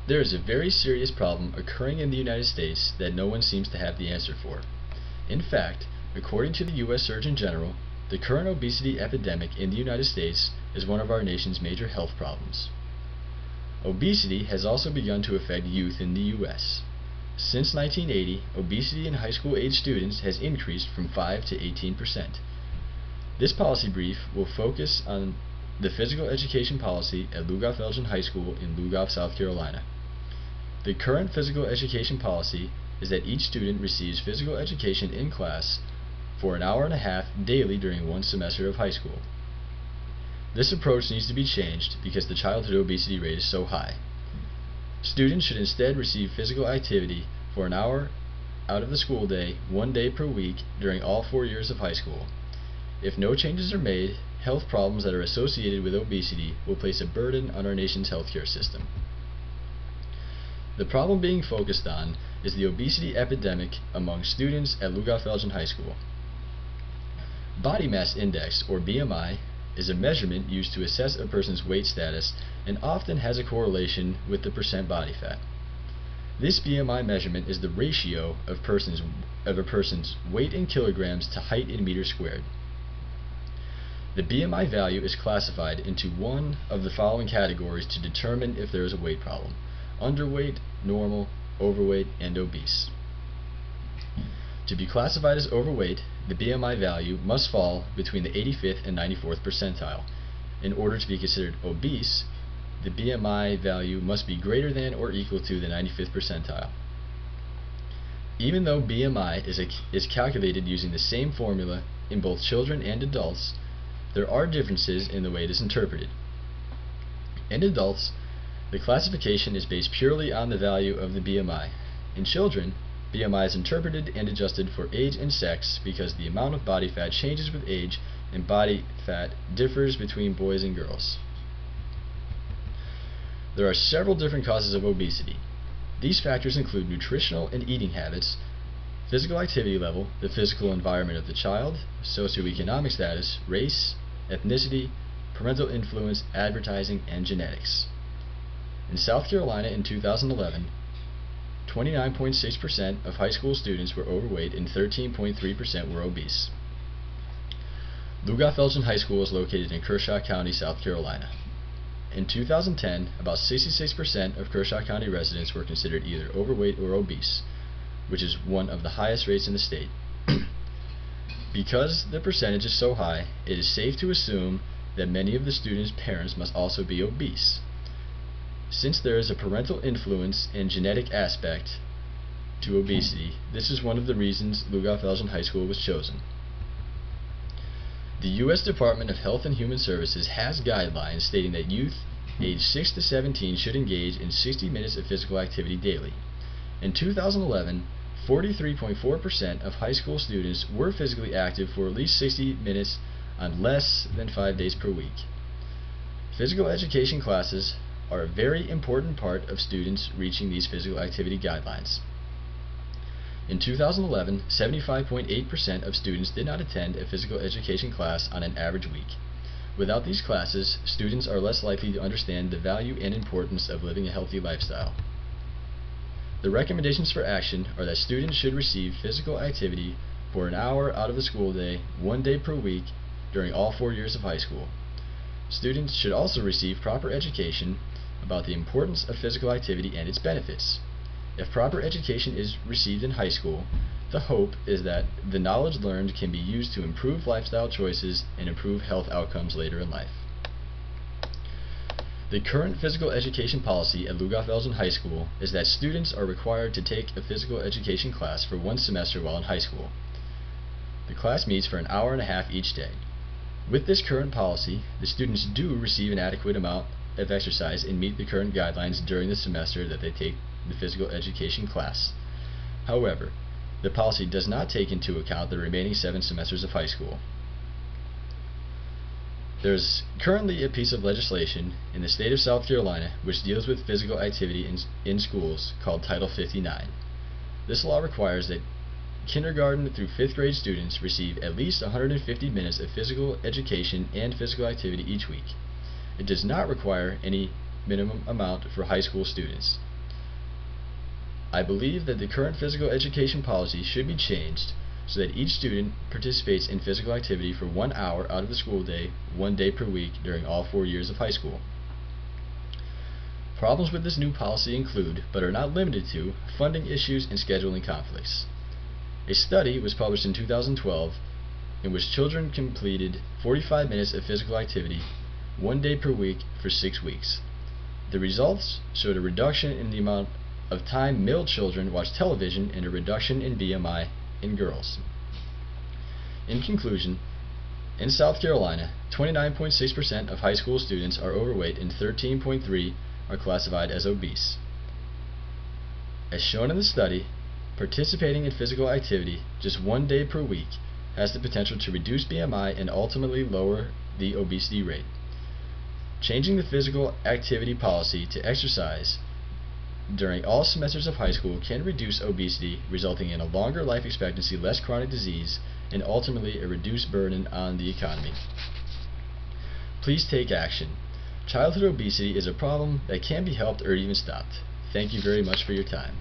There is a very serious problem occurring in the United States that no one seems to have the answer for. In fact, according to the U.S. Surgeon General, the current obesity epidemic in the United States is one of our nation's major health problems. Obesity has also begun to affect youth in the U.S. Since 1980, obesity in high school age students has increased from 5 to 18%. This policy brief will focus on the physical education policy at Lugoff-Elgin High School in Lugoff, South Carolina. The current physical education policy is that each student receives physical education in class for an hour and a half daily during one semester of high school. This approach needs to be changed because the childhood obesity rate is so high. Students should instead receive physical activity for an hour out of the school day, 1 day per week during all 4 years of high school. If no changes are made, health problems that are associated with obesity will place a burden on our nation's healthcare system. The problem being focused on is the obesity epidemic among students at Lugoff-Elgin High School. Body mass index, or BMI, is a measurement used to assess a person's weight status and often has a correlation with the percent body fat. This BMI measurement is the ratio of a person's weight in kilograms to height in meters squared. The BMI value is classified into one of the following categories to determine if there is a weight problem: underweight, normal, overweight, and obese. To be classified as overweight, the BMI value must fall between the 85th and 94th percentile. In order to be considered obese, the BMI value must be greater than or equal to the 95th percentile. Even though BMI is calculated using the same formula in both children and adults, there are differences in the way it is interpreted. In adults, the classification is based purely on the value of the BMI. In children, BMI is interpreted and adjusted for age and sex because the amount of body fat changes with age and body fat differs between boys and girls. There are several different causes of obesity. These factors include nutritional and eating habits, physical activity level, the physical environment of the child, socioeconomic status, race, ethnicity, parental influence, advertising, and genetics. In South Carolina in 2011, 29.6% of high school students were overweight and 13.3% were obese. Lugoff-Elgin High School is located in Kershaw County, South Carolina. In 2010, about 66% of Kershaw County residents were considered either overweight or obese, which is one of the highest rates in the state. Because the percentage is so high, it is safe to assume that many of the students' parents must also be obese. Since there is a parental influence and genetic aspect to obesity, this is one of the reasons Lugoff-Elgin High School was chosen. The U.S. Department of Health and Human Services has guidelines stating that youth aged 6 to 17 should engage in 60 minutes of physical activity daily. In 2011, 43.4% of high school students were physically active for at least 60 minutes on less than 5 days per week. Physical education classes are a very important part of students reaching these physical activity guidelines. In 2011, 75.8% of students did not attend a physical education class on an average week. Without these classes, students are less likely to understand the value and importance of living a healthy lifestyle. The recommendations for action are that students should receive physical activity for an hour out of the school day, 1 day per week, during all 4 years of high school. Students should also receive proper education about the importance of physical activity and its benefits. If proper education is received in high school, the hope is that the knowledge learned can be used to improve lifestyle choices and improve health outcomes later in life. The current physical education policy at Lugoff-Elgin High School is that students are required to take a physical education class for 1 semester while in high school. The class meets for an hour and a half each day. With this current policy, the students do receive an adequate amount of exercise and meet the current guidelines during the semester that they take the physical education class. However, the policy does not take into account the remaining 7 semesters of high school. There's currently a piece of legislation in the state of South Carolina which deals with physical activity in schools called Title 59. This law requires that kindergarten through 5th grade students receive at least 150 minutes of physical education and physical activity each week. It does not require any minimum amount for high school students. I believe that the current physical education policy should be changed so that each student participates in physical activity for 1 hour out of the school day, 1 day per week during all 4 years of high school. Problems with this new policy include, but are not limited to, funding issues and scheduling conflicts. A study was published in 2012 in which children completed 45 minutes of physical activity 1 day per week for 6 weeks. The results showed a reduction in the amount of time male children watch television and a reduction in BMI in girls. In conclusion, in South Carolina, 29.6% of high school students are overweight and 13.3% are classified as obese. As shown in the study, participating in physical activity just 1 day per week has the potential to reduce BMI and ultimately lower the obesity rate. Changing the physical activity policy to exercise during all semesters of high school can reduce obesity, resulting in a longer life expectancy, less chronic disease, and ultimately a reduced burden on the economy. Please take action. Childhood obesity is a problem that can be helped or even stopped. Thank you very much for your time.